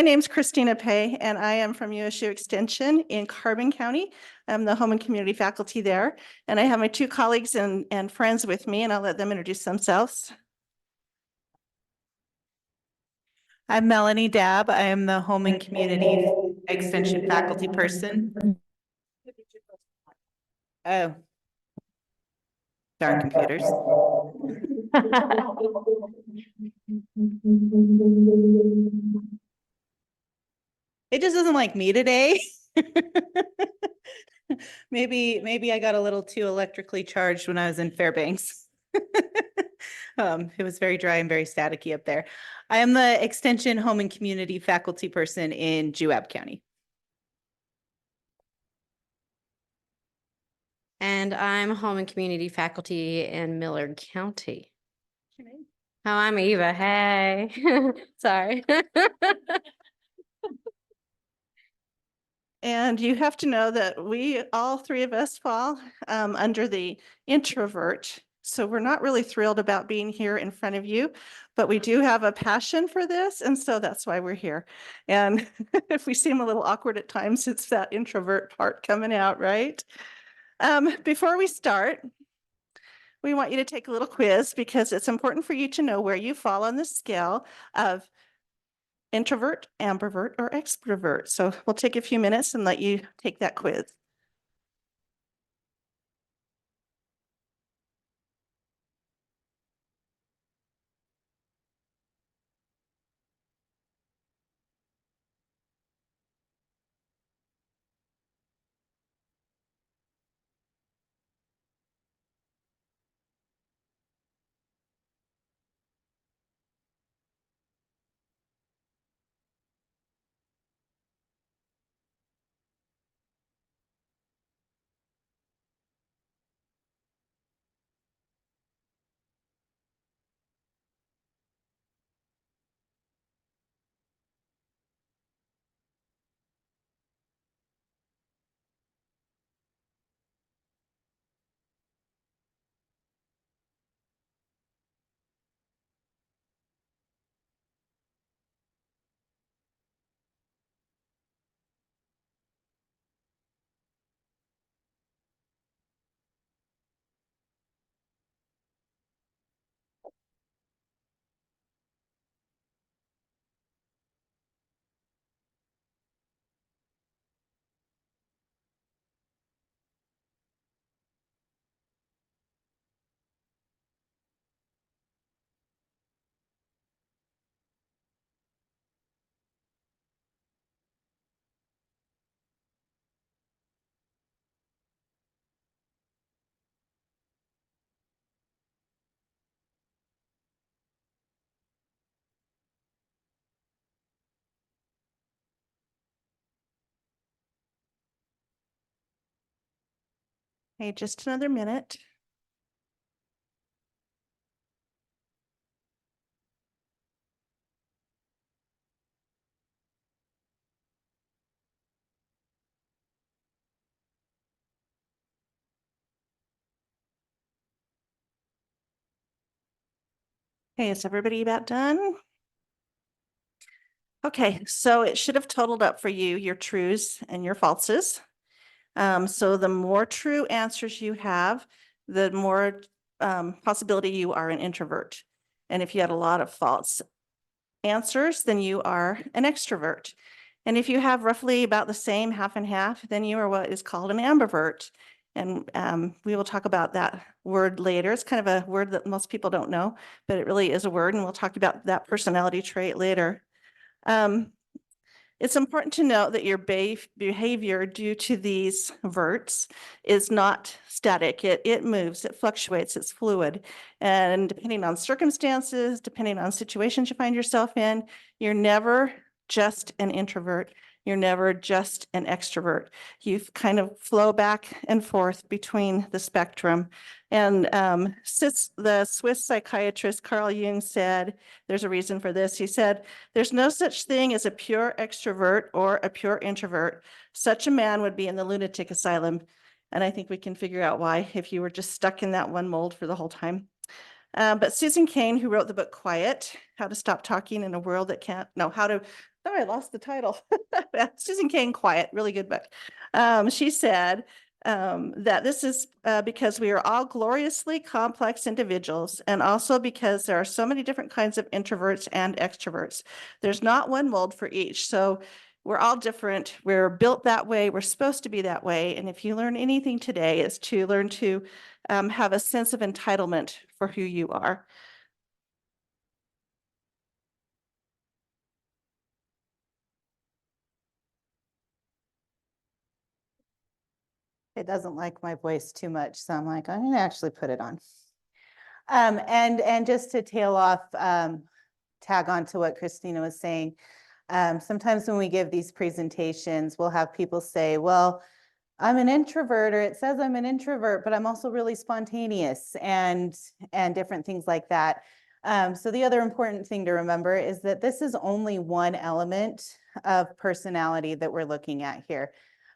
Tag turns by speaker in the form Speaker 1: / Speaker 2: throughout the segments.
Speaker 1: My name's Christina Pay, and I am from USU Extension in Carbon County. I'm the home and community faculty there, and I have my two colleagues and friends with me, and I'll let them introduce themselves.
Speaker 2: I'm Melanie Dabb. I am the Home and Community Extension faculty person. Oh. Darn computers. It just doesn't like me today. Maybe I got a little too electrically charged when I was in Fairbanks. It was very dry and very staticky up there. I am the Extension Home and Community faculty person in Juab County.
Speaker 3: And I'm home and community faculty in Millard County. Oh, I'm Eva. Hey, sorry.
Speaker 1: And you have to know that all three of us fall under the introvert. So we're not really thrilled about being here in front of you, but we do have a passion for this. And so that's why we're here. And if we seem a little awkward at times, it's that introvert part coming out, right? Before we start, we want you to take a little quiz because it's important for you to know where you fall on the scale of introvert, ambivert, or extrovert. So we'll take a few minutes and let you take that quiz. Okay, just another minute. Okay, is everybody about done? Okay, so it should have totaled up for you, your trues and your falses. So the more true answers you have, the more possibility you are an introvert. And if you had a lot of false answers, then you are an extrovert. And if you have roughly about the same half and half, then you are what is called an ambivert. And we will talk about that word later. It's kind of a word that most people don't know, but it really is a word. And we'll talk about that personality trait later. It's important to note that your behavior due to these verts is not static. It moves, it fluctuates, it's fluid. And depending on circumstances, depending on situations you find yourself in, you're never just an introvert. You're never just an extrovert. You kind of flow back and forth between the spectrum. And the Swiss psychiatrist Carl Jung said, there's a reason for this. He said, there's no such thing as a pure extrovert or a pure introvert. Such a man would be in the lunatic asylum. And I think we can figure out why if you were just stuck in that one mold for the whole time. But Susan Cain, who wrote the book Quiet, How to Stop Talking in a World That Can't, no, How to Oh, I lost the title. Susan Cain, Quiet, really good book. She said that this is because we are all gloriously complex individuals, and also because there are so many different kinds of introverts and extroverts. There's not one mold for each. So we're all different. We're built that way. We're supposed to be that way. And if you learn anything today, is to learn to have a sense of entitlement for who you are.
Speaker 2: It doesn't like my voice too much, so I'm like, I'm gonna actually put it on. And just to tail off, tag on to what Christina was saying, sometimes when we give these presentations, we'll have people say, well, I'm an introvert, or it says I'm an introvert, but I'm also really spontaneous, and different things like that. So the other important thing to remember is that this is only one element of personality that we're looking at here.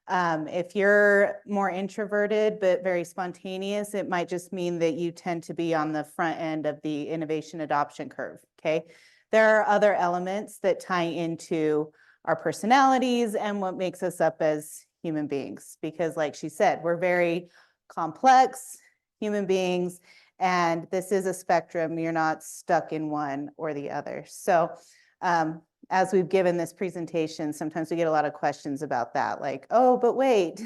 Speaker 2: If you're more introverted but very spontaneous, it might just mean that you tend to be on the front end of the innovation adoption curve, okay? There are other elements that tie into our personalities and what makes us up as human beings, because like she said, we're very complex human beings, and this is a spectrum. You're not stuck in one or the other. So as we've given this presentation, sometimes we get a lot of questions about that, like, oh, but wait,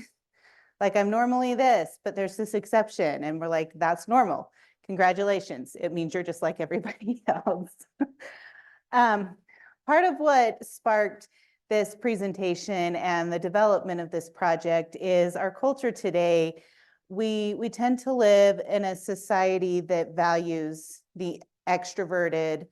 Speaker 2: like I'm normally this, but there's this exception. And we're like, that's normal. Congratulations. It means you're just like everybody else. Part of what sparked this presentation and the development of this project is our culture today. We tend to live in a society that values the extroverted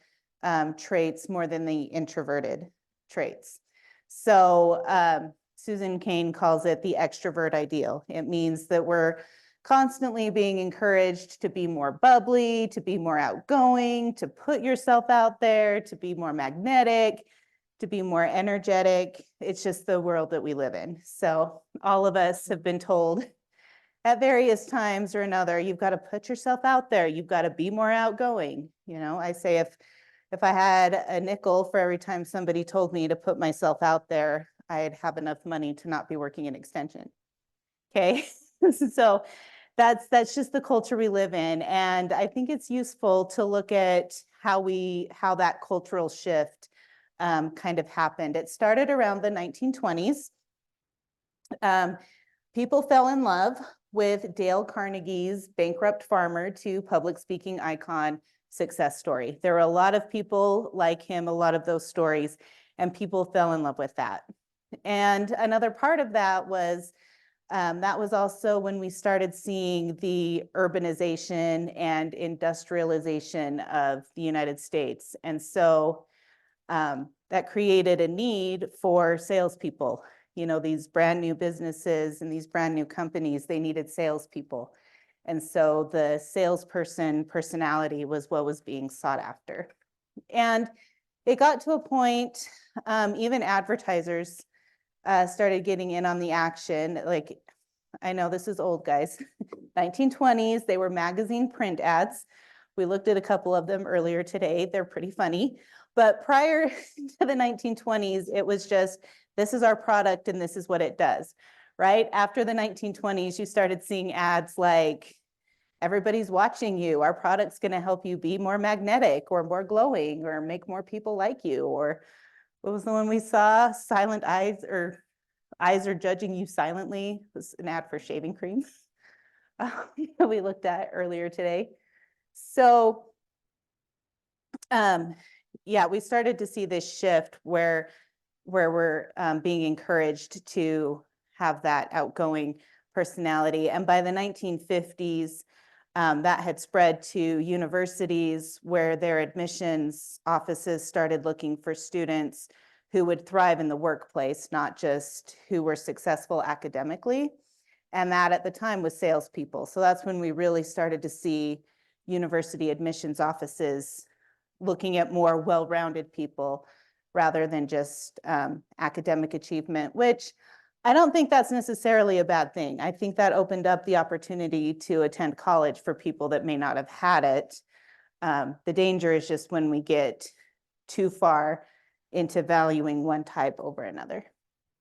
Speaker 2: traits more than the introverted traits. So Susan Cain calls it the extrovert ideal. It means that we're constantly being encouraged to be more bubbly, to be more outgoing, to put yourself out there, to be more magnetic, to be more energetic. It's just the world that we live in. So all of us have been told at various times or another, you've got to put yourself out there. You've got to be more outgoing. You know, I say if I had a nickel for every time somebody told me to put myself out there, I'd have enough money to not be working in extension. Okay, so that's just the culture we live in. And I think it's useful to look at how that cultural shift kind of happened. It started around the 1920s. People fell in love with Dale Carnegie's bankrupt farmer to public speaking icon success story. There were a lot of people like him, a lot of those stories, and people fell in love with that. And another part of that was also when we started seeing the urbanization and industrialization of the United States. And so that created a need for salespeople. You know, these brand new businesses and these brand new companies, they needed salespeople. And so the salesperson personality was what was being sought after. And it got to a point, even advertisers started getting in on the action. Like, I know this is old, guys. 1920s, they were magazine print ads. We looked at a couple of them earlier today. They're pretty funny. But prior to the 1920s, it was just, this is our product and this is what it does, right? After the 1920s, you started seeing ads like, everybody's watching you. Our product's going to help you be more magnetic or more glowing or make more people like you. Or what was the one we saw? Silent eyes, or eyes are judging you silently. It was an ad for shaving cream we looked at earlier today. So yeah, we started to see this shift where we're being encouraged to have that outgoing personality. And by the 1950s, that had spread to universities where their admissions offices started looking for students who would thrive in the workplace, not just who were successful academically. And that at the time was salespeople. So that's when we really started to see university admissions offices looking at more well-rounded people rather than just academic achievement, which I don't think that's necessarily a bad thing. I think that opened up the opportunity to attend college for people that may not have had it. The danger is just when we get too far into valuing one type over another.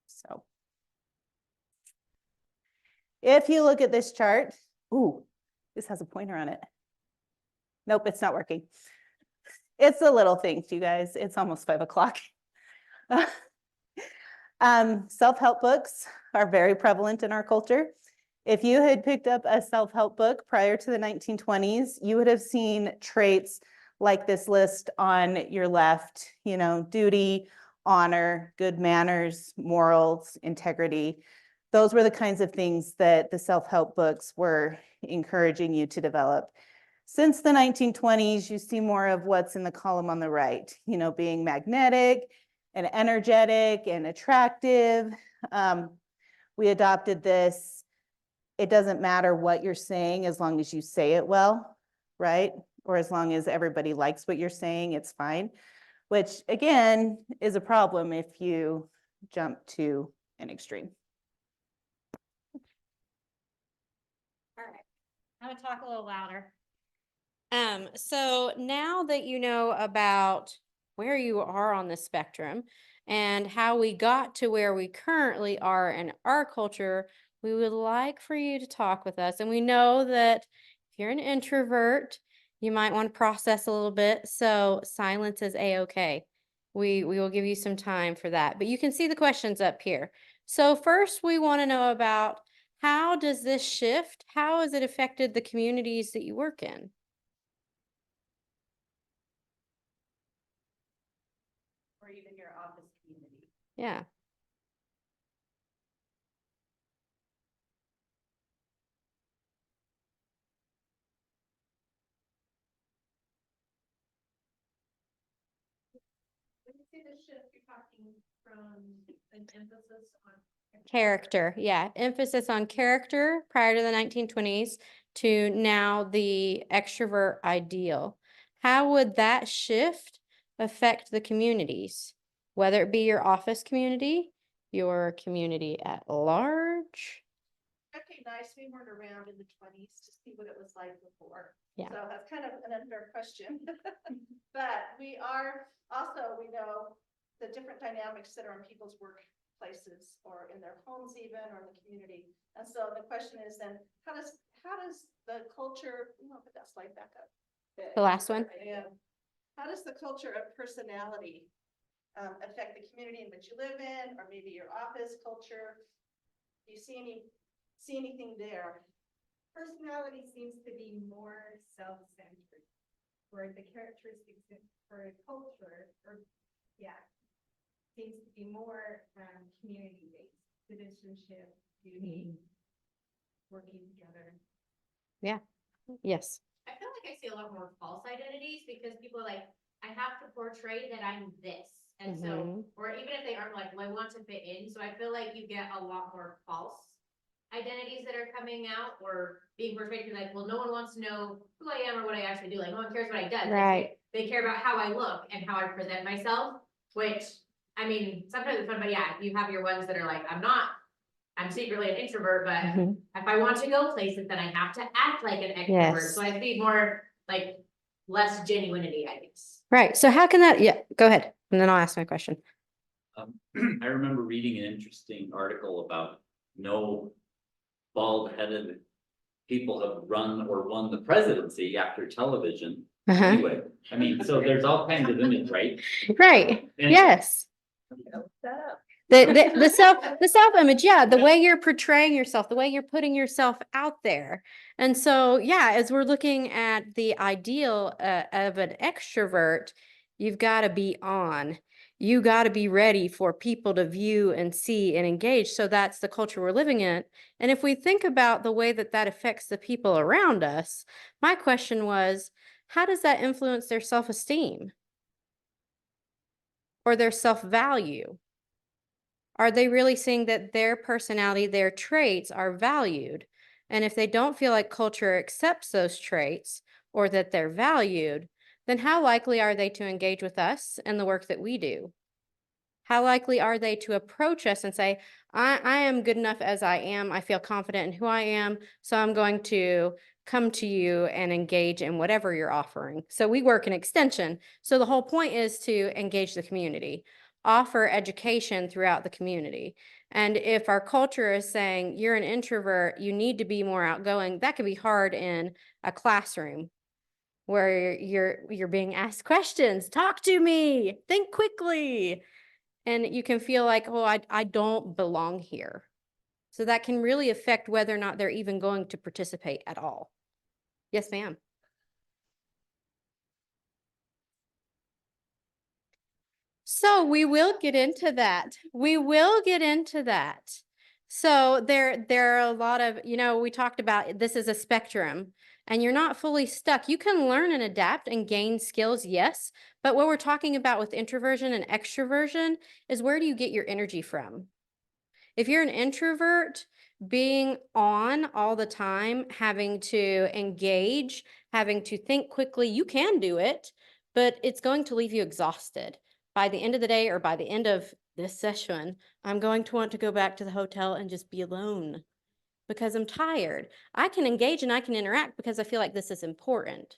Speaker 2: So if you look at this chart, ooh, this has a pointer on it. Nope, it's not working. It's the little things, you guys. It's almost 5 o'clock. Self-help books are very prevalent in our culture. If you had picked up a self-help book prior to the 1920s, you would have seen traits like this list on your left, you know, duty, honor, good manners, morals, integrity. Those were the kinds of things that the self-help books were encouraging you to develop. Since the 1920s, you see more of what's in the column on the right, you know, being magnetic and energetic and attractive. We adopted this. It doesn't matter what you're saying as long as you say it well, right? Or as long as everybody likes what you're saying, it's fine. Which again is a problem if you jump to an extreme.
Speaker 3: All right, I'm gonna talk a little louder. So now that you know about where you are on the spectrum and how we got to where we currently are in our culture, we would like for you to talk with us. And we know that if you're an introvert, you might want to process a little bit. So silence is a-okay. We will give you some time for that. But you can see the questions up here. So first we want to know about how does this shift? How has it affected the communities that you work in?
Speaker 1: Or even your office community.
Speaker 3: Yeah.
Speaker 1: When you say the shift, you're talking from an emphasis on
Speaker 3: Character, yeah. Emphasis on character prior to the 1920s to now the extrovert ideal. How would that shift affect the communities? Whether it be your office community, your community at large?
Speaker 1: recognize we weren't around in the 20s to see what it was like before.
Speaker 3: Yeah.
Speaker 1: So that's kind of an unfair question. But we are also, we know the different dynamics that are in people's workplaces or in their homes even, or in the community. And so the question is then, how does the culture, put that slide back up.
Speaker 3: The last one?
Speaker 1: Yeah. How does the culture of personality affect the community in which you live in, or maybe your office culture? Do you see anything there?
Speaker 4: Personality seems to be more self-centered, where the characteristics for a culture, seems to be more community-based, citizenship, duty, working together.
Speaker 3: Yeah. Yes.
Speaker 5: I feel like I see a lot more false identities because people are like, I have to portray that I'm this. And so, or even if they aren't like, well, I want to fit in. So I feel like you get a lot more false identities that are coming out or being portrayed to be like, well, no one wants to know who I am or what I actually do. Like, no one cares what I do.
Speaker 3: Right.
Speaker 5: They care about how I look and how I present myself, which, I mean, sometimes it's fun, but yeah, you have your ones that are like, I'm secretly an introvert, but if I want to go places, then I have to act like an extrovert.
Speaker 3: Yes.
Speaker 5: So I see more like less genuinity, I guess.
Speaker 3: Right. So how can that, yeah, go ahead. And then I'll ask my question.
Speaker 6: I remember reading an interesting article about no bald-headed people have run or won the presidency after television. Anyway, I mean, so there's all kinds of image, right?
Speaker 3: Right.
Speaker 6: And-
Speaker 3: Yes. The self image, yeah, the way you're portraying yourself, the way you're putting yourself out there. And so, yeah, as we're looking at the ideal of an extrovert, you've got to be on. You got to be ready for people to view and see and engage. So that's the culture we're living in. And if we think about the way that that affects the people around us, my question was, how does that influence their self-esteem or their self-value? Are they really seeing that their personality, their traits are valued? And if they don't feel like culture accepts those traits or that they're valued, then how likely are they to engage with us and the work that we do? How likely are they to approach us and say, I am good enough as I am. I feel confident in who I am. So I'm going to come to you and engage in whatever you're offering. So we work in extension. So the whole point is to engage the community, offer education throughout the community. And if our culture is saying you're an introvert, you need to be more outgoing, that can be hard in a classroom where you're being asked questions. Talk to me, think quickly. And you can feel like, oh, I don't belong here. So that can really affect whether or not they're even going to participate at all. Yes, ma'am. So we will get into that. We will get into that. So there are a lot of, we talked about this is a spectrum and you're not fully stuck. You can learn and adapt and gain skills, yes. But what we're talking about with introversion and extroversion is where do you get your energy from? If you're an introvert, being on all the time, having to engage, having to think quickly, you can do it, but it's going to leave you exhausted. By the end of the day or by the end of this session, I'm going to want to go back to the hotel and just be alone because I'm tired. I can engage and I can interact because I feel like this is important,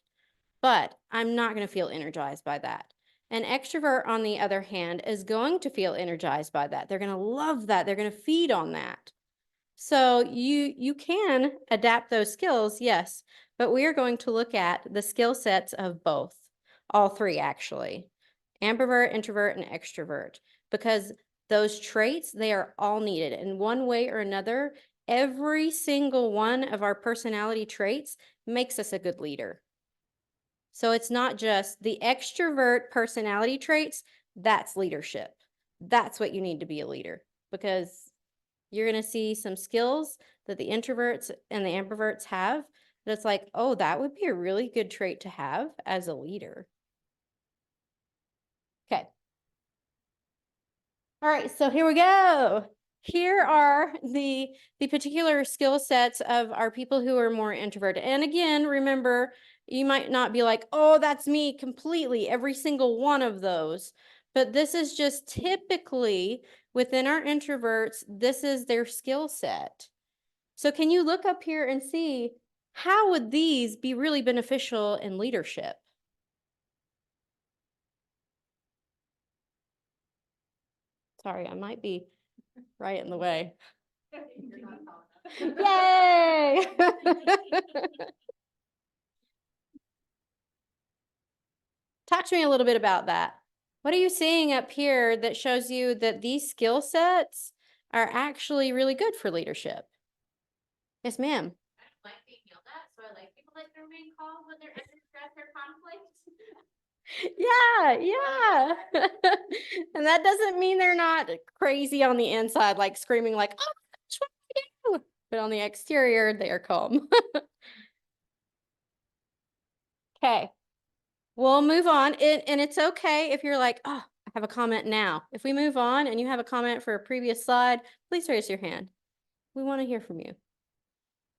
Speaker 3: but I'm not going to feel energized by that. An extrovert, on the other hand, is going to feel energized by that. They're going to love that. They're going to feed on that. So you can adapt those skills, yes, but we are going to look at the skill sets of both, all three actually, ambivert, introvert, and extrovert, because those traits, they are all needed in one way or another. Every single one of our personality traits makes us a good leader. So it's not just the extrovert personality traits, that's leadership. That's what you need to be a leader, because you're going to see some skills that the introverts and the ambiverts have that's like, oh, that would be a really good trait to have as a leader. Okay. All right, so here we go. Here are the particular skill sets of our people who are more introverted. And again, remember, you might not be like, oh, that's me completely, every single one of those. But this is just typically within our introverts, this is their skill set. So can you look up here and see how would these be really beneficial in leadership? Sorry, I might be right in the way. Yay! Talk to me a little bit about that. What are you seeing up here that shows you that these skill sets are actually really good for leadership? Yes, ma'am.
Speaker 5: I don't like being yelled at, so I like people that can remain calm when they're under stress or conflict.
Speaker 3: Yeah. And that doesn't mean they're not crazy on the inside, like screaming like, oh, gosh, what do I do? But on the exterior, they are calm. Okay. We'll move on. And it's okay if you're like, oh, I have a comment now. If we move on and you have a comment for a previous slide, please raise your hand. We want to hear from you.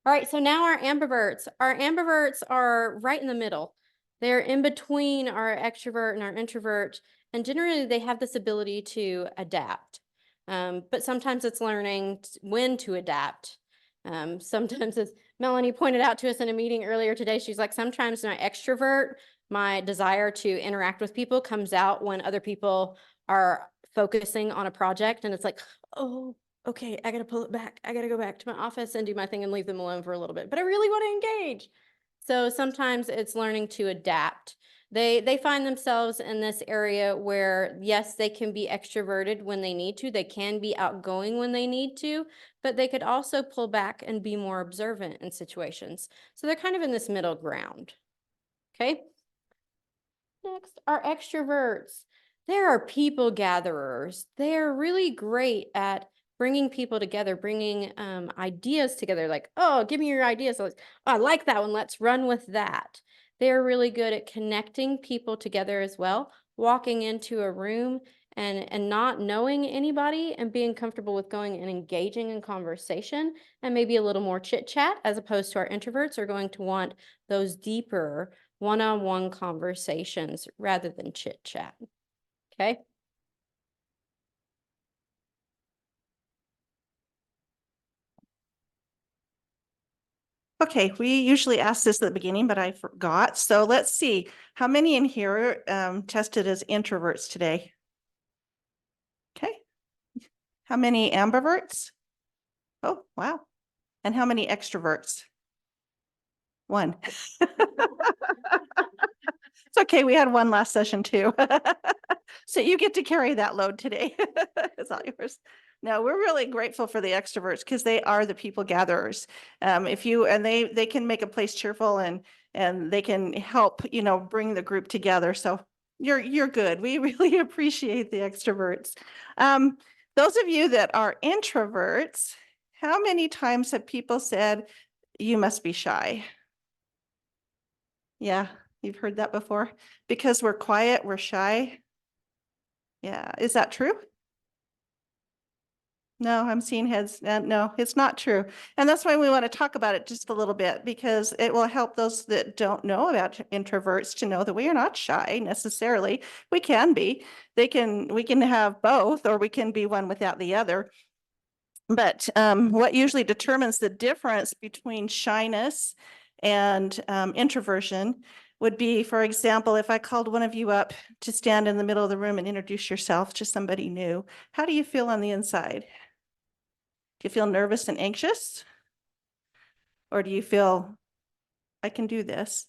Speaker 3: All right, so now our ambiverts. Our ambiverts are right in the middle. They're in between our extrovert and our introvert, and generally they have this ability to adapt. But sometimes it's learning when to adapt. Sometimes, as Melanie pointed out to us in a meeting earlier today, she's like, sometimes my extrovert, my desire to interact with people comes out when other people are focusing on a project, and it's like, oh, okay, I got to pull it back. I got to go back to my office and do my thing and leave them alone for a little bit, but I really want to engage. So sometimes it's learning to adapt. They find themselves in this area where, yes, they can be extroverted when they need to. They can be outgoing when they need to, but they could also pull back and be more observant in situations. So they're kind of in this middle ground. Okay. Next, our extroverts. There are people gatherers. They are really great at bringing people together, bringing ideas together, like, oh, give me your ideas. So, oh, I like that one. Let's run with that. They're really good at connecting people together as well, walking into a room and not knowing anybody and being comfortable with going and engaging in conversation and maybe a little more chit chat, as opposed to our introverts are going to want those deeper one-on-one conversations rather than chit chat. Okay.
Speaker 1: Okay, we usually ask this at the beginning, but I forgot. So let's see, how many in here tested as introverts today? Okay. How many ambiverts? Oh, wow. And how many extroverts? One. It's okay, we had one last session too. So you get to carry that load today. It's all yours. No, we're really grateful for the extroverts because they are the people gatherers. They can make a place cheerful and they can help, bring the group together. So you're good. We really appreciate the extroverts. Those of you that are introverts, how many times have people said, you must be shy? Yeah, you've heard that before. Because we're quiet, we're shy. Yeah, is that true? No, I'm seeing heads. No, it's not true. And that's why we want to talk about it just a little bit because it will help those that don't know about introverts to know that we are not shy necessarily. We can be. We can have both, or we can be one without the other. But what usually determines the difference between shyness and introversion would be, for example, if I called one of you up to stand in the middle of the room and introduce yourself to somebody new, how do you feel on the inside? Do you feel nervous and anxious? Or do you feel, I can do this?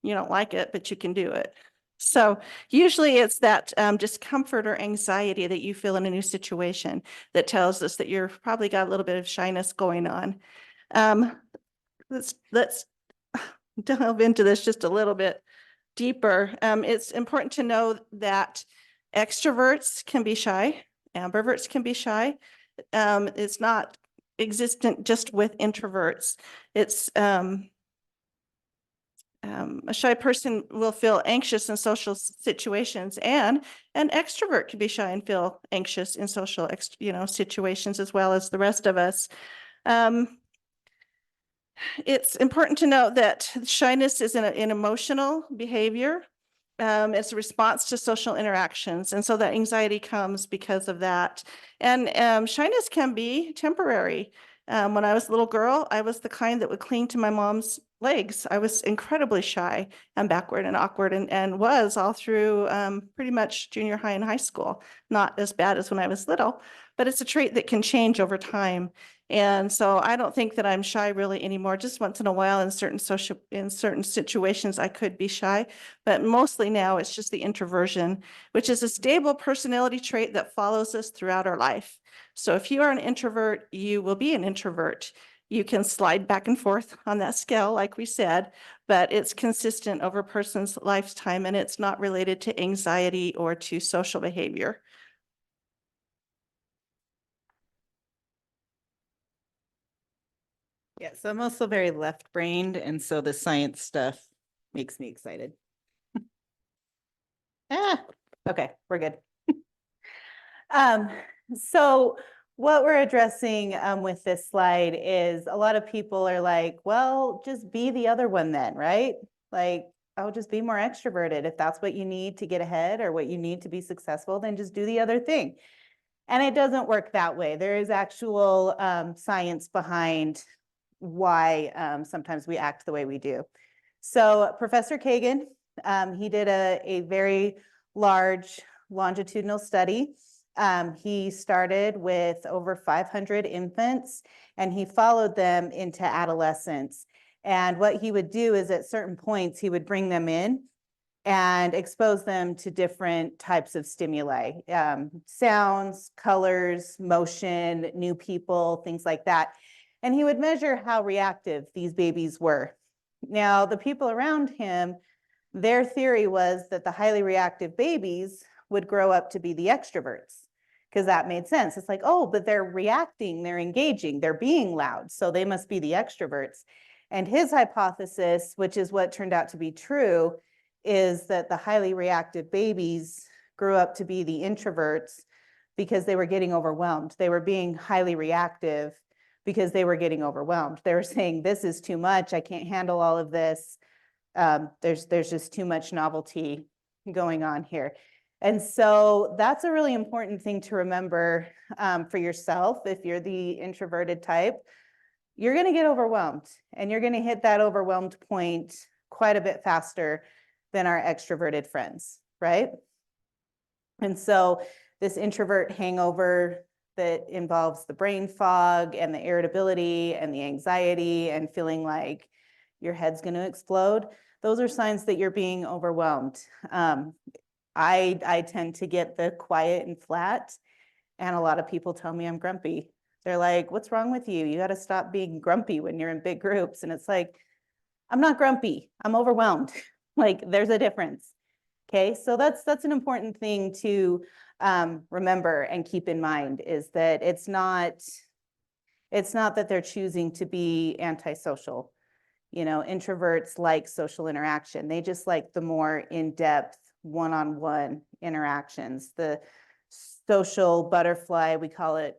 Speaker 1: You don't like it, but you can do it. So usually it's that discomfort or anxiety that you feel in a new situation that tells us that you're probably got a little bit of shyness going on. Let's delve into this just a little bit deeper. It's important to know that extroverts can be shy, ambiverts can be shy. It's not existent just with introverts. It's a shy person will feel anxious in social situations, and an extrovert can be shy and feel anxious in social, situations as well as the rest of us. It's important to note that shyness is an emotional behavior. It's a response to social interactions. And so that anxiety comes because of that. And shyness can be temporary. When I was a little girl, I was the kind that would cling to my mom's legs. I was incredibly shy and backward and awkward and was all through pretty much junior high and high school. Not as bad as when I was little, but it's a trait that can change over time. And so I don't think that I'm shy really anymore. Just once in a while in certain situations, I could be shy, but mostly now it's just the introversion, which is a stable personality trait that follows us throughout our life. So if you are an introvert, you will be an introvert. You can slide back and forth on that scale, like we said, but it's consistent over a person's lifetime and it's not related to anxiety or to social behavior.
Speaker 2: Yeah, so I'm also very left-brained, and so the science stuff makes me excited. Okay, we're good. So what we're addressing with this slide is a lot of people are like, well, just be the other one then, right? Like, oh, just be more extroverted. If that's what you need to get ahead or what you need to be successful, then just do the other thing. And it doesn't work that way. There is actual science behind why sometimes we act the way we do. So Professor Kagan, he did a very large longitudinal study. He started with over 500 infants and he followed them into adolescence. And what he would do is at certain points, he would bring them in and expose them to different types of stimuli, sounds, colors, motion, new people, things like that. And he would measure how reactive these babies were. Now, the people around him, their theory was that the highly reactive babies would grow up to be the extroverts, because that made sense. It's like, oh, but they're reacting, they're engaging, they're being loud, so they must be the extroverts. And his hypothesis, which is what turned out to be true, is that the highly reactive babies grew up to be the introverts because they were getting overwhelmed. They were being highly reactive because they were getting overwhelmed. They were saying, this is too much, I can't handle all of this. There's just too much novelty going on here. And so that's a really important thing to remember for yourself if you're the introverted type. you're going to get overwhelmed, and you're going to hit that overwhelmed point quite a bit faster than our extroverted friends, right? And so this introvert hangover that involves the brain fog and the irritability and the anxiety and feeling like your head's going to explode, those are signs that you're being overwhelmed. I tend to get the quiet and flat, and a lot of people tell me I'm grumpy. They're like, what's wrong with you? You got to stop being grumpy when you're in big groups. And it's like, I'm not grumpy, I'm overwhelmed. Like, there's a difference. Okay, so that's an important thing to remember and keep in mind, is that it's not that they're choosing to be antisocial. You know, introverts like social interaction. They just like the more in-depth one-on-one interactions. The social butterfly, we call it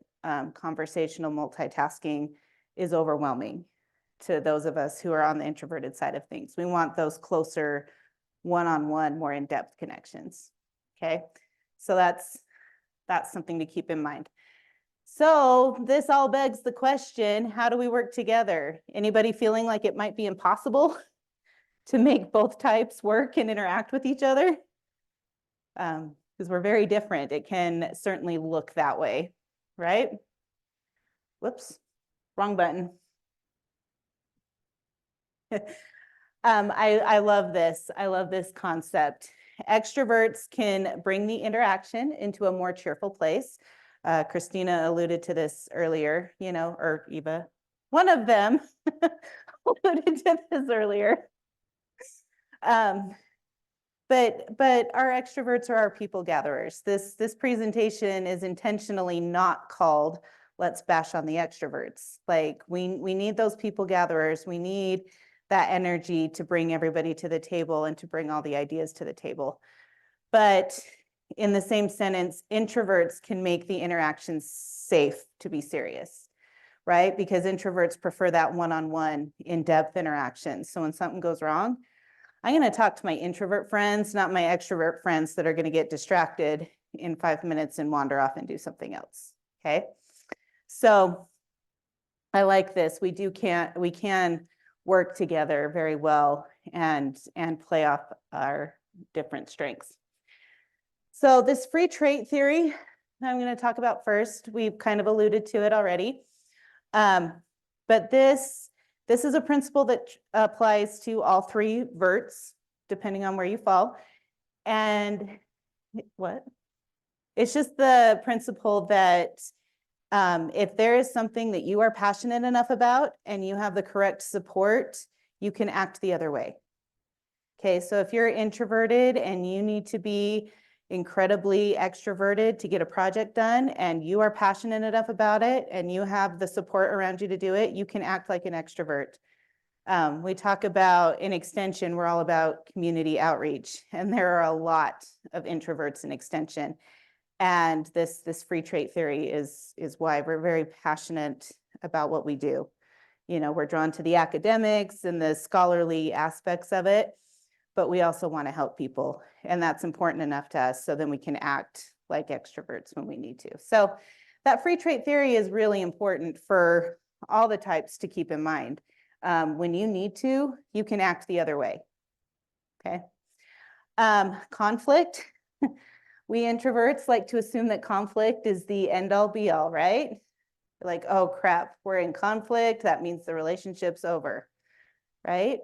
Speaker 2: conversational multitasking, is overwhelming to those of us who are on the introverted side of things. We want those closer one-on-one, more in-depth connections. Okay, so that's something to keep in mind. So this all begs the question, how do we work together? Anybody feeling like it might be impossible to make both types work and interact with each other? Because we're very different. It can certainly look that way, right? Whoops, wrong button. I love this. I love this concept. Extroverts can bring the interaction into a more cheerful place. Christina alluded to this earlier, you know, or Eva, one of them alluded to this earlier. But our extroverts are our people gatherers. This presentation is intentionally not called "Let's bash on the extroverts." Like, we need those people gatherers. We need that energy to bring everybody to the table and to bring all the ideas to the table. But in the same sentence, introverts can make the interactions safe to be serious, right? Because introverts prefer that one-on-one, in-depth interaction. So when something goes wrong, I'm going to talk to my introvert friends, not my extrovert friends that are going to get distracted in 5 minutes and wander off and do something else. Okay, so I like this. We can work together very well and play off our different strengths. So this free trait theory I'm going to talk about first. We've kind of alluded to it already, but this is a principle that applies to all three verts, depending on where you fall. And what? It's just the principle that if there is something that you are passionate enough about and you have the correct support, you can act the other way. Okay, so if you're introverted and you need to be incredibly extroverted to get a project done, and you are passionate enough about it and you have the support around you to do it, you can act like an extrovert. We talk about, in extension, we're all about community outreach, and there are a lot of introverts in extension. And this free trait theory is why we're very passionate about what we do. You know, we're drawn to the academics and the scholarly aspects of it, but we also want to help people, and that's important enough to us, so then we can act like extroverts when we need to. So that free trait theory is really important for all the types to keep in mind. When you need to, you can act the other way. Okay. Conflict. We introverts like to assume that conflict is the end all be all, right? Like, oh crap, we're in conflict, that means the relationship's over, right?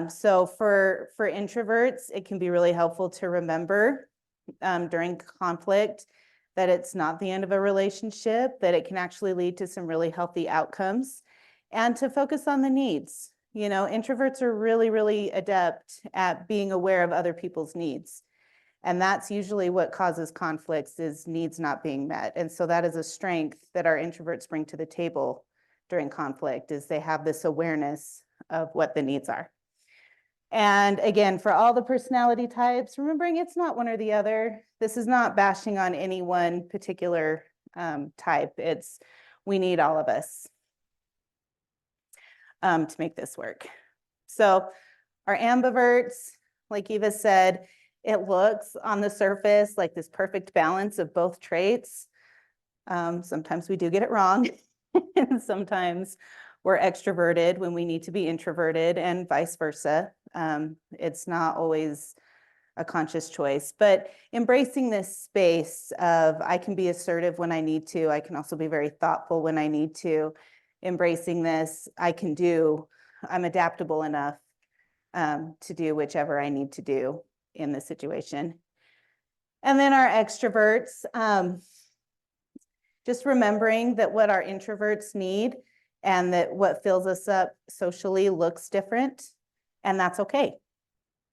Speaker 2: So for introverts, it can be really helpful to remember during conflict that it's not the end of a relationship, that it can actually lead to some really healthy outcomes, and to focus on the needs. You know, introverts are really, really adept at being aware of other people's needs. And that's usually what causes conflicts, is needs not being met. And so that is a strength that our introverts bring to the table during conflict, is they have this awareness of what the needs are. And again, for all the personality types, remembering it's not one or the other. This is not bashing on any one particular type. It's, we need all of us to make this work. So our ambiverts, like Eva said, it looks on the surface like this perfect balance of both traits. Sometimes we do get it wrong, and sometimes we're extroverted when we need to be introverted and vice versa. It's not always a conscious choice, but embracing this space of I can be assertive when I need to. I can also be very thoughtful when I need to. Embracing this, I'm adaptable enough to do whichever I need to do in the situation. And then our extroverts, just remembering that what our introverts need and that what fills us up socially looks different, and that's okay.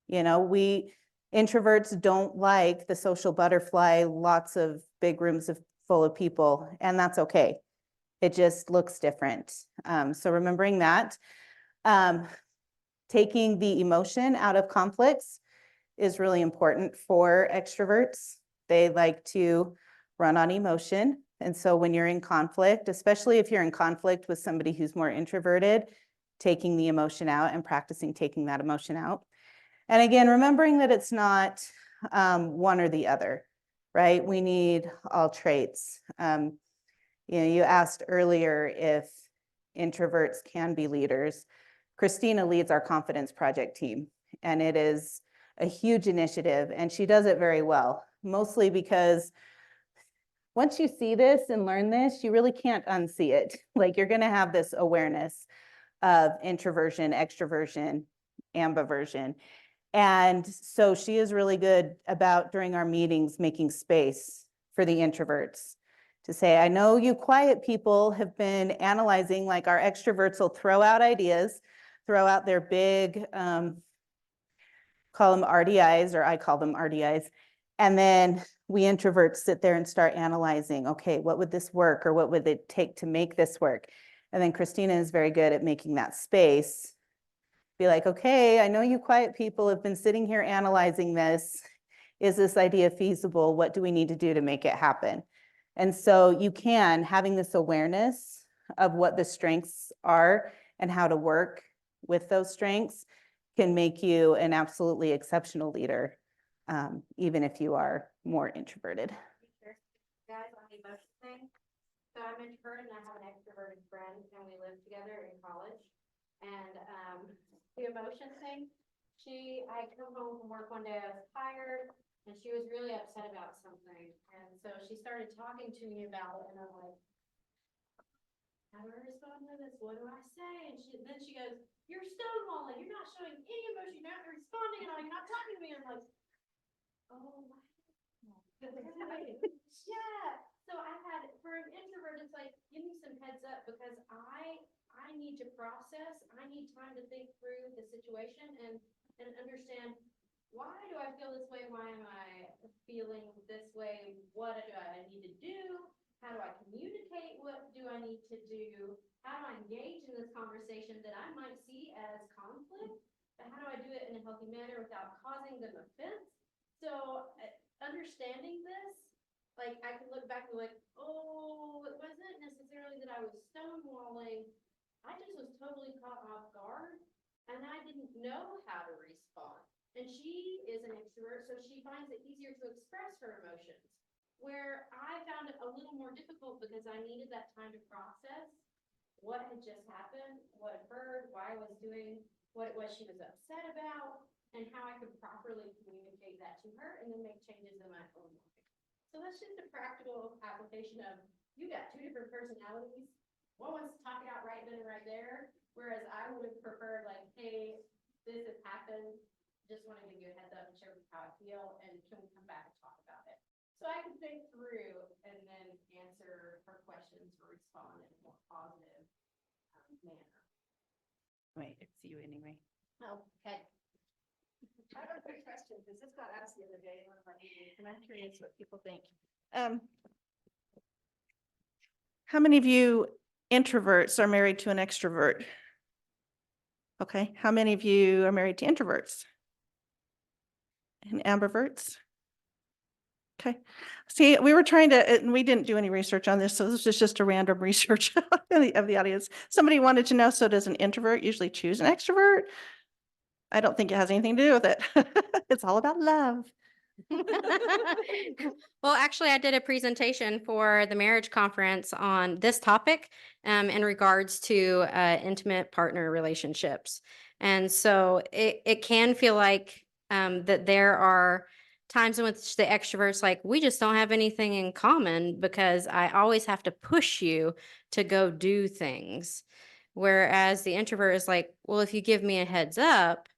Speaker 2: You know, we introverts don't like the social butterfly, lots of big rooms full of people, and that's okay. It just looks different. So remembering that, taking the emotion out of conflicts is really important for extroverts. They like to run on emotion. And so when you're in conflict, especially if you're in conflict with somebody who's more introverted, taking the emotion out and practicing taking that emotion out. And again, remembering that it's not one or the other, right? We need all traits. You asked earlier if introverts can be leaders. Christina leads our confidence project team, and it is a huge initiative, and she does it very well, mostly because once you see this and learn this, you really can't unsee it. Like you're gonna have this awareness of introversion, extroversion, ambiversion. And so she is really good about, during our meetings, making space for the introverts to say, I know you quiet people have been analyzing, like our extroverts will throw out ideas, throw out their big, call them RDIs, or I call them RDIs. And then we introverts sit there and start analyzing, okay, what would this work? Or what would it take to make this work? And then Christina is very good at making that space. Be like, okay, I know you quiet people have been sitting here analyzing this. Is this idea feasible? What do we need to do to make it happen? And so you can, having this awareness of what the strengths are and how to work with those strengths can make you an absolutely exceptional leader, even if you are more introverted.
Speaker 5: Guys, on the emotion thing. So I'm introverted and I have an extroverted friend and we live together in college. And the emotion thing, I come home from work one day, I was tired and she was really upset about something. And so she started talking to me about it and I'm like, how do I respond to this? What do I say? And then she goes, you're stonewalling, you're not showing any emotion, you're not responding at all, you're not talking to me. I'm like, oh my. Yeah, so for an introvert, it's like, give me some heads up because I need to process, I need time to think through the situation and understand, why do I feel this way? Why am I feeling this way? What do I need to do? How do I communicate? What do I need to do? How do I engage in this conversation that I might see as conflict? But how do I do it in a healthy manner without causing them offense? So understanding this, like I can look back and be like, oh, it wasn't necessarily that I was stonewalling. I just was totally caught off guard and I didn't know how to respond. And she is an extrovert, so she finds it easier to express her emotions. Where I found it a little more difficult because I needed that time to process what had just happened, what occurred, why I was doing what it was she was upset about, and how I could properly communicate that to her and then make changes in my own life. So that's just a practical application of, you got two different personalities. One wants to talk it out right then and right there, whereas I would have preferred like, hey, this has happened. Just want to give you a heads up and share how I feel, and can we come back and talk about it? So I can think through and then answer her questions or respond in a more positive manner.
Speaker 2: Wait, it's you anyway.
Speaker 5: Oh, okay.
Speaker 4: I have a quick question, because this got asked the other day in one of our meetings, and I'm curious what people think.
Speaker 1: How many of you introverts are married to an extrovert? Okay, how many of you are married to introverts? And ambiverts? Okay, see, we were trying to, and we didn't do any research on this, so this is just a random research of the audience. Somebody wanted to know, so does an introvert usually choose an extrovert? I don't think it has anything to do with it. It's all about love.
Speaker 3: Well, actually, I did a presentation for the marriage conference on this topic in regards to intimate partner relationships. And so it can feel like that there are times in which the extroverts like, we just don't have anything in common because I always have to push you to go do things. Whereas the introvert is like, well, if you give me a heads up,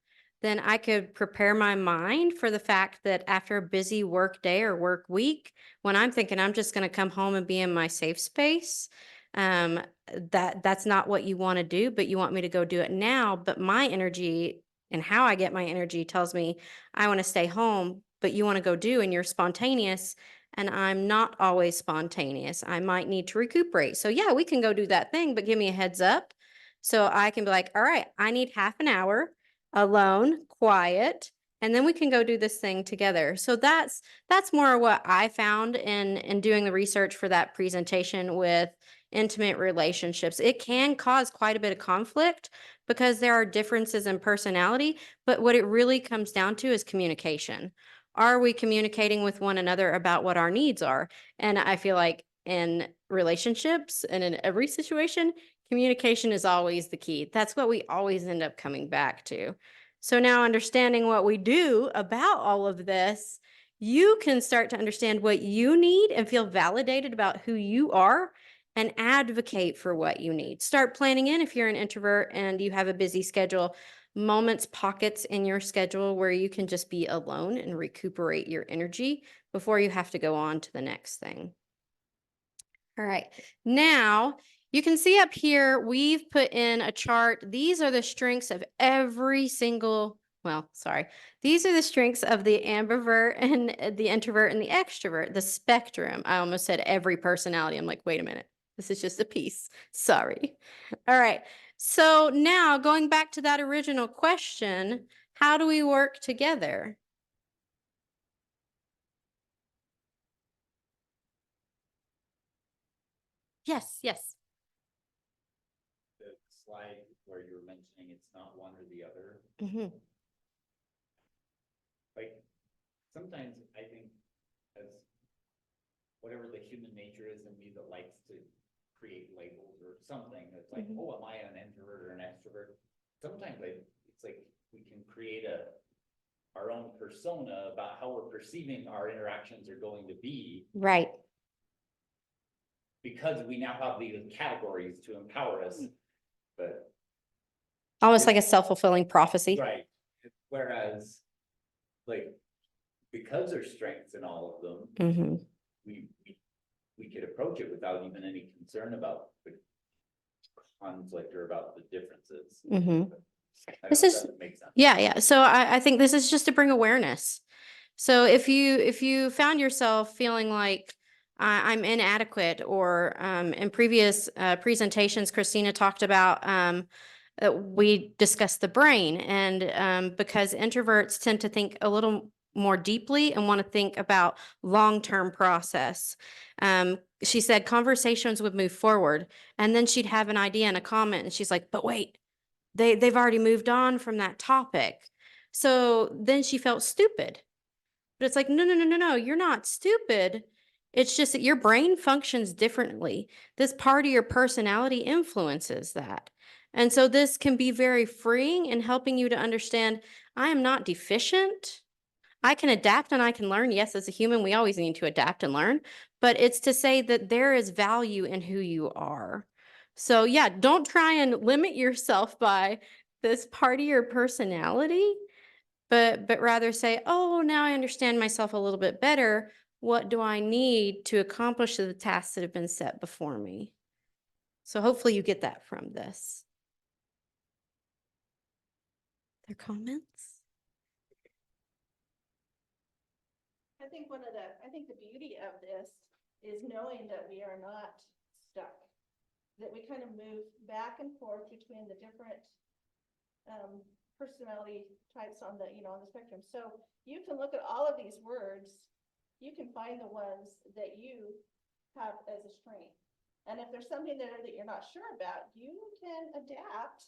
Speaker 3: then I could prepare my mind for the fact that after a busy work day or work week, when I'm thinking I'm just going to come home and be in my safe space, that's not what you want to do, but you want me to go do it now. But my energy and how I get my energy tells me I want to stay home, but you want to go do, and you're spontaneous. And I'm not always spontaneous. I might need to recuperate. So yeah, we can go do that thing, but give me a heads up. So I can be like, all right, I need half an hour alone, quiet, and then we can go do this thing together. So that's more what I found in doing the research for that presentation with intimate relationships. It can cause quite a bit of conflict because there are differences in personality, but what it really comes down to is communication. Are we communicating with one another about what our needs are? And I feel like in relationships and in every situation, communication is always the key. That's what we always end up coming back to. So now understanding what we do about all of this, you can start to understand what you need and feel validated about who you are and advocate for what you need. Start planning in, if you're an introvert and you have a busy schedule, moments, pockets in your schedule where you can just be alone and recuperate your energy before you have to go on to the next thing. All right. Now, you can see up here, we've put in a chart. These are the strengths of every single, these are the strengths of the ambivert and the introvert and the extrovert, the spectrum. I almost said every personality. I'm like, wait a minute. This is just a piece. Sorry. All right. So now going back to that original question, how do we work together? Yes, yes.
Speaker 6: The slide where you were mentioning it's not one or the other,
Speaker 3: Mm-hmm.
Speaker 6: like, sometimes I think as whatever the human nature is in me that likes to create labels or something, that's like,
Speaker 3: Mhm.
Speaker 6: oh, am I an introvert or an extrovert? Sometimes it's like we can create our own persona about how we're perceiving our interactions are going to be
Speaker 3: Right.
Speaker 6: because we now have these categories to empower us. But
Speaker 3: Almost like a self-fulfilling prophecy.
Speaker 6: right, whereas like because there's strengths in all of them,
Speaker 3: Mm-hmm.
Speaker 6: we could approach it without even any concern about the conflict or about the differences.
Speaker 3: Mm-hmm.
Speaker 6: I
Speaker 3: This
Speaker 6: don't know if
Speaker 3: is-
Speaker 6: that makes sense.
Speaker 3: Yeah. So I think this is just to bring awareness. So if you found yourself feeling like I'm inadequate, or in previous presentations, Christina talked about we discussed the brain, and because introverts tend to think a little more deeply and want to think about long-term process. She said conversations would move forward, and then she'd have an idea and a comment, and she's like, but wait, they've already moved on from that topic. So then she felt stupid. But it's like, no, you're not stupid. It's just that your brain functions differently. This part of your personality influences that. And so this can be very freeing in helping you to understand I am not deficient. I can adapt and I can learn. Yes, as a human, we always need to adapt and learn, but it's to say that there is value in who you are. So yeah, don't try and limit yourself by this part of your personality, but rather say, oh, now I understand myself a little bit better. What do I need to accomplish the tasks that have been set before me? So hopefully you get that from this. Their comments?
Speaker 1: I think the beauty of this is knowing that we are not stuck, that we kind of move back and forth between the different personality types on the, on the spectrum. So you can look at all of these words, you can find the ones that you have as a strength. And if there's something there that you're not sure about, you can adapt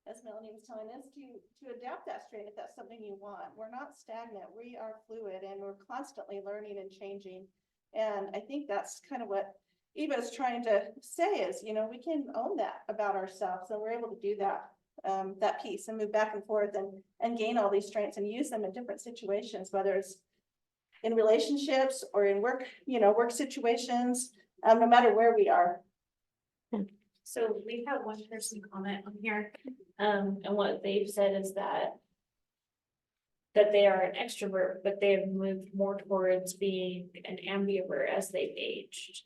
Speaker 1: as Melanie was telling us, to adapt that straight if that's something you want. We're not stagnant. We are fluid and we're constantly learning and changing. And I think that's kind of what Eva is trying to say is, you know, we can own that about ourselves and we're able to do that, that piece and move back and forth and gain all these strengths and use them in different situations, whether it's in relationships or in work, you know, work situations, no matter where we are.
Speaker 7: So we have one person comment on here, and what they've said is that they are an extrovert, but they have moved more towards being an ambivert as they've aged.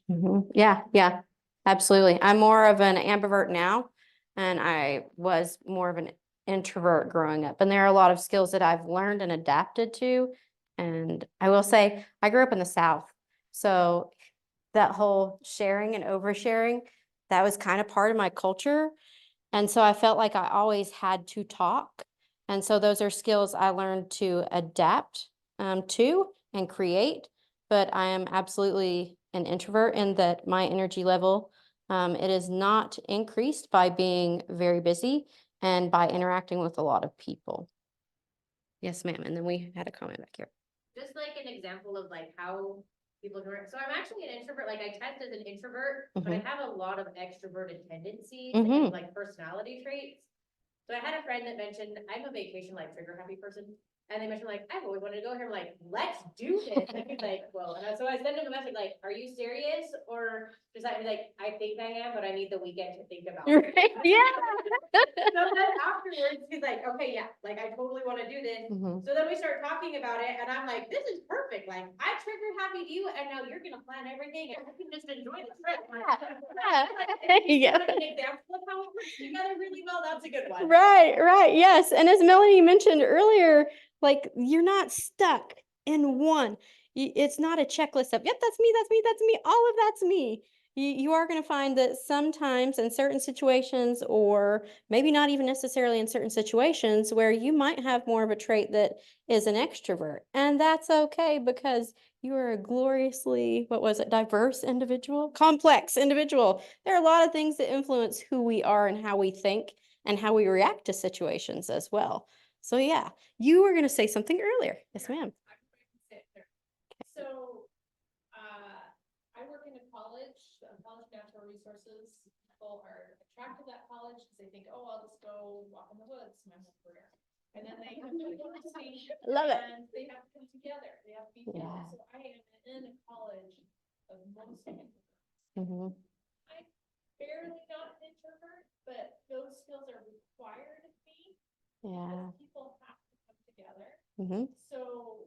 Speaker 3: Yeah, yeah, absolutely. I'm more of an ambivert now, and I was more of an introvert growing up. And there are a lot of skills that I've learned and adapted to. And I will say, I grew up in the South. So that whole sharing and oversharing, that was kind of part of my culture. And so I felt like I always had to talk. And so those are skills I learned to adapt to and create. But I am absolutely an introvert in that my energy level, it is not increased by being very busy and by interacting with a lot of people. Yes, ma'am. And then we had a comment back here.
Speaker 5: Just like an example of like how people can, so I'm actually an introvert, like I test as an introvert, but I have a lot of extroverted tendencies and like personality traits. So I had a friend that mentioned, I'm a vacation like trigger happy person. And they mentioned like, I've always wanted to go here. I'm like, let's do this. And he's like, well, and so I sent him a message like, are you serious? Or just like, I think I am, but I need the weekend to think about it.
Speaker 3: Yeah.
Speaker 5: So then afterwards, he's like, okay, yeah, like I totally want to do this. So then we start talking about it and I'm like, this is perfect. Like I trigger happy to you and now you're going to plan everything and I can just enjoy the trip.
Speaker 3: There you go.
Speaker 5: An example of how it works together really well. That's a good one.
Speaker 3: Right, right. Yes. And as Melanie mentioned earlier, like you're not stuck in one. It's not a checklist of, yep, that's me, that's me, that's me. All of that's me. You are going to find that sometimes in certain situations, or maybe not even necessarily in certain situations, where you might have more of a trait that is an extrovert. And that's okay because you are a gloriously, what was it, diverse individual, complex individual. There are a lot of things that influence who we are and how we think and how we react to situations as well. So yeah, you were going to say something earlier. Yes, ma'am.
Speaker 8: So, I work in a college of natural resources. People are attracted to that college because they think, oh, I'll just go walk in the woods, my whole career. And then they come to university
Speaker 3: Love it.
Speaker 8: and they have to come together. They have to be together.
Speaker 3: Yeah.
Speaker 8: So I am in a college of most introverts.
Speaker 3: Mm-hmm.
Speaker 8: I'm barely not an introvert, but those skills are required of me.
Speaker 3: Yeah.
Speaker 8: Because people have to come together.
Speaker 3: Mm-hmm.
Speaker 8: So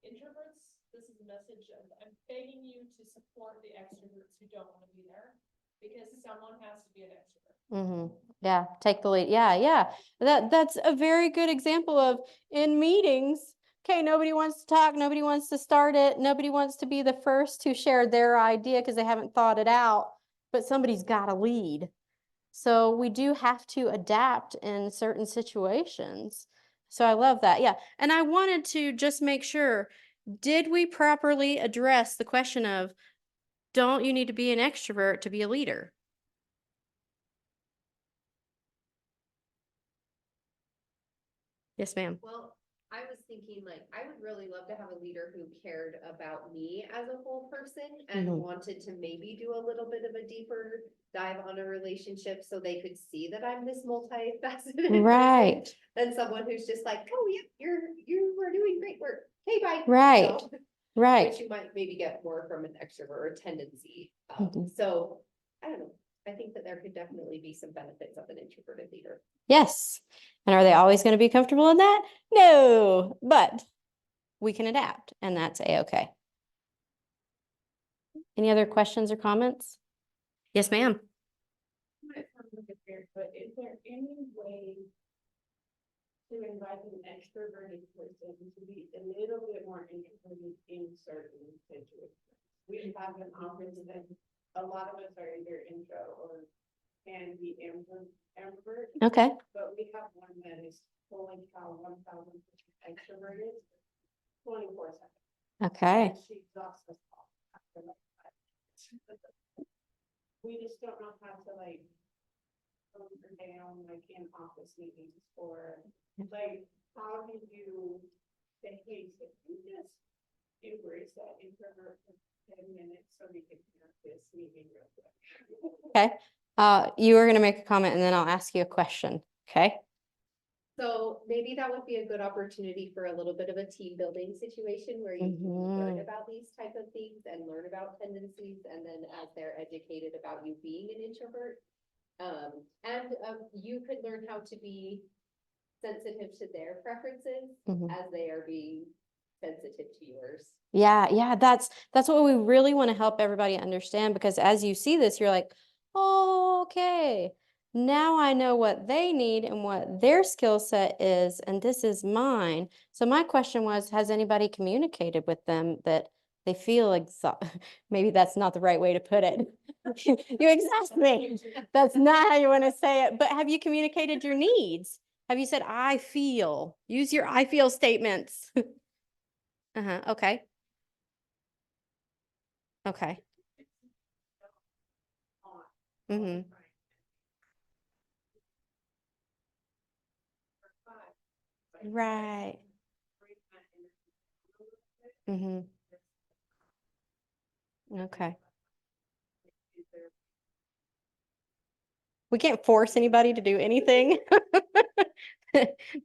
Speaker 8: introverts, this is a message of, I'm begging you to support the extroverts who don't want to be there because someone has to be an extrovert.
Speaker 3: Mm-hmm. Yeah, take the lead. Yeah, yeah. That's a very good example of in meetings. Okay, nobody wants to talk, nobody wants to start it, nobody wants to be the first to share their idea because they haven't thought it out, but somebody's got to lead. So we do have to adapt in certain situations. So I love that. Yeah. And I wanted to just make sure, did we properly address the question of, don't you need to be an extrovert to be a leader? Yes, ma'am.
Speaker 9: Well, I was thinking like, I would really love to have a leader who cared about me as a whole person and wanted to maybe do a little bit of a deeper dive on a relationship so they could see that I'm this multifaceted
Speaker 3: Right.
Speaker 9: person than someone who's just like, oh yeah, you are doing great work. Hey, bye.
Speaker 3: Right.
Speaker 9: You know?
Speaker 3: Right.
Speaker 9: Which you might maybe get more from an extrovert or tendency.
Speaker 3: Mhm.
Speaker 9: So I don't know. I think that there could definitely be some benefits of an introverted leader.
Speaker 3: Yes. And are they always going to be comfortable in that? No, but we can adapt and that's a-okay. Any other questions or comments? Yes, ma'am.
Speaker 8: But is there any way to invite an extroverted person to be a little bit more introverted in certain situations? We have an office that a lot of us are either intro or can be ambivert.
Speaker 3: Okay.
Speaker 8: But we have one that is fully 1,000% extroverted, 24/7.
Speaker 3: Okay.
Speaker 8: She exhausts us all after like 5 minutes. We just don't know how to like tone her down, like in office meetings, or like, how do you say, hey, so you just embrace that introvert for 10 minutes so we can have this meeting real quick?
Speaker 3: Okay. You were gonna make a comment and then I'll ask you a question. Okay.
Speaker 9: So maybe that would be a good opportunity for a little bit of a team building situation where you can learn
Speaker 3: Mhm.
Speaker 9: about these type of things and learn about tendencies, and then as they're educated about you being an introvert. You could learn how to be sensitive to their preferences
Speaker 3: Mhm.
Speaker 9: as they are being sensitive to yours.
Speaker 3: Yeah, that's what we really want to help everybody understand, because as you see this, you're like, oh, okay, now I know what they need and what their skill set is, and this is mine. So my question was, has anybody communicated with them that they feel maybe that's not the right way to put it. You exhaust me. That's not how you want to say it. But have you communicated your needs? Have you said, I feel? Use your I feel statements. Okay. Okay. Mm-hmm. Right. Mm-hmm. Okay. We can't force anybody to do anything.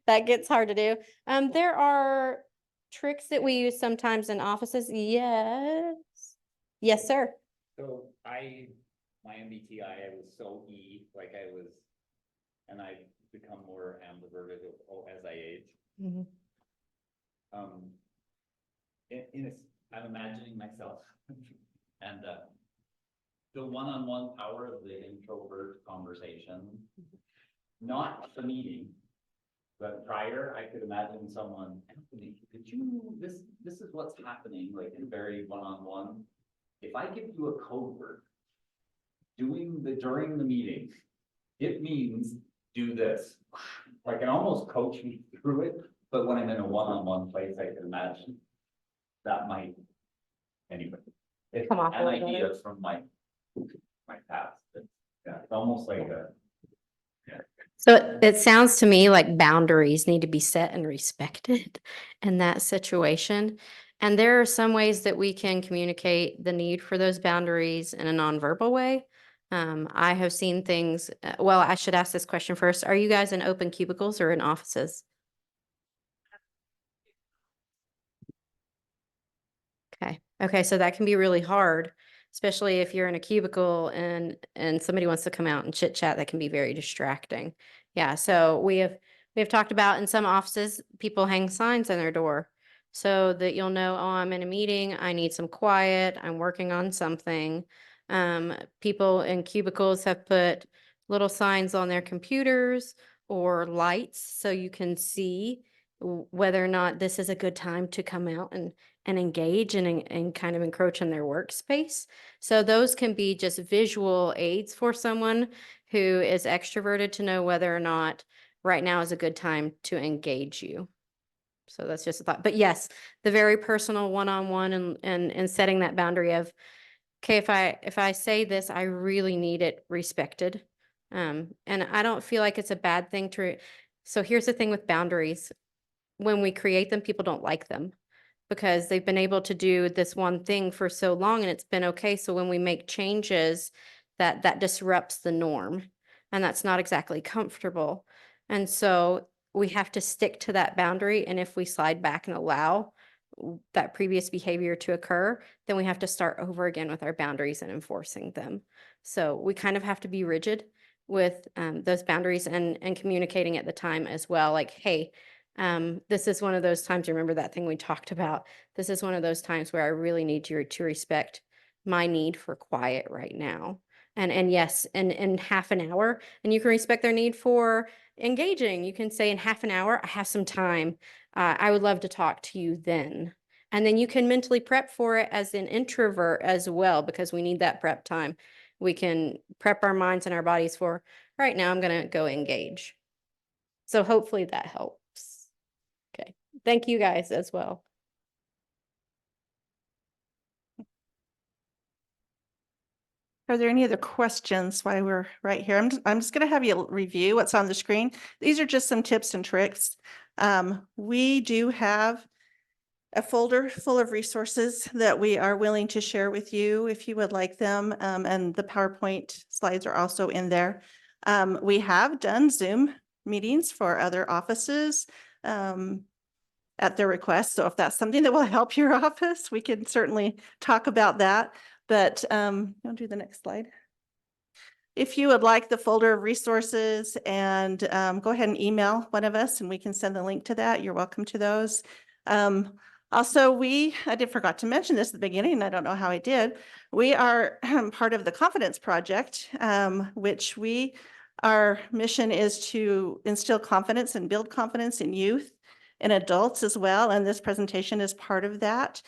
Speaker 3: That gets hard to do. There are tricks that we use sometimes in offices. Yes. Yes, sir.
Speaker 6: So my MBTI, I was so E, like I was, and I've become more ambiverted as I age.
Speaker 3: Mhm.
Speaker 6: I'm imagining myself and the one-on-one power of the introvert conversation, not the meeting, but prior, I could imagine someone, Anthony, this is what's happening, like in very one-on-one. If I give you a code word during the meeting, it means do this. Like, and almost coach me through it, but when I'm in a one-on-one place, I can imagine that might, anyway. It's
Speaker 3: Come off a
Speaker 6: an
Speaker 3: little
Speaker 6: idea
Speaker 3: better.
Speaker 6: from my past. Yeah, it's almost like a,
Speaker 3: So it sounds to me like boundaries need to be set and respected in that situation. And there are some ways that we can communicate the need for those boundaries in a nonverbal way. I have seen things, well, I should ask this question first. Are you guys in open cubicles or in offices? Okay. Okay. So that can be really hard, especially if you're in a cubicle and somebody wants to come out and chit chat. That can be very distracting. Yeah. So we have talked about in some offices, people hang signs on their door so that you'll know, oh, I'm in a meeting. I need some quiet. I'm working on something. People in cubicles have put little signs on their computers or lights so you can see whether or not this is a good time to come out and engage and kind of encroach in their workspace. So those can be just visual aids for someone who is extroverted to know whether or not right now is a good time to engage you. So that's just a thought. But yes, the very personal one-on-one and setting that boundary of, okay, if I say this, I really need it respected. And I don't feel like it's a bad thing so here's the thing with boundaries. When we create them, people don't like them because they've been able to do this one thing for so long and it's been okay. So when we make changes, that disrupts the norm, and that's not exactly comfortable. And so we have to stick to that boundary. And if we slide back and allow that previous behavior to occur, then we have to start over again with our boundaries and enforcing them. So we kind of have to be rigid with those boundaries and communicating at the time as well. Like, hey, this is one of those times, remember that thing we talked about? This is one of those times where I really need you to respect my need for quiet right now. And yes, in half an hour, and you can respect their need for engaging. You can say in half an hour, I have some time. I would love to talk to you then. And then you can mentally prep for it as an introvert as well, because we need that prep time. We can prep our minds and our bodies for, right now I'm going to go engage. So hopefully that helps. Okay. Thank you guys as well.
Speaker 1: Are there any other questions while we're right here? I'm just going to have you review what's on the screen. These are just some tips and tricks. We do have a folder full of resources that we are willing to share with you if you would like them. And the PowerPoint slides are also in there. We have done Zoom meetings for other offices at their request. So if that's something that will help your office, we can certainly talk about that. But I'll do the next slide. If you would like the folder of resources and go ahead and email one of us and we can send the link to that. You're welcome to those. Also, I did forgot to mention this at the beginning. I don't know how I did. We are part of the Confidence Project, which our mission is to instill confidence and build confidence in youth and adults as well. And this presentation is part of that.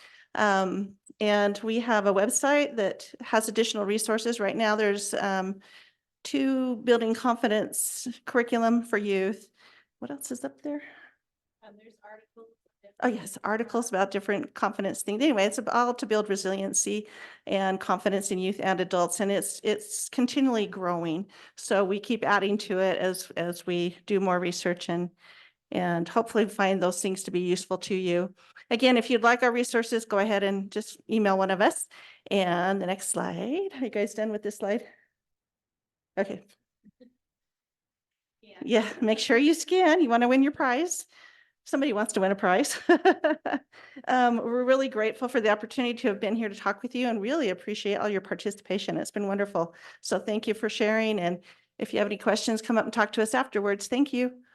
Speaker 1: And we have a website that has additional resources. Right now, there's 2 building confidence curriculum for youth. What else is up there?
Speaker 2: There's articles.
Speaker 1: Oh, yes, articles about different confidence things. Anyway, it's all to build resiliency and confidence in youth and adults, and it's continually growing. So we keep adding to it as we do more research and hopefully find those things to be useful to you. Again, if you'd like our resources, go ahead and just email one of us. And the next slide. Are you guys done with this slide? Okay. Yeah, make sure you scan. You want to win your prize. Somebody wants to win a prize. We're really grateful for the opportunity to have been here to talk with you and really appreciate all your participation. It's been wonderful. So thank you for sharing. And if you have any questions, come up and talk to us afterwards. Thank you.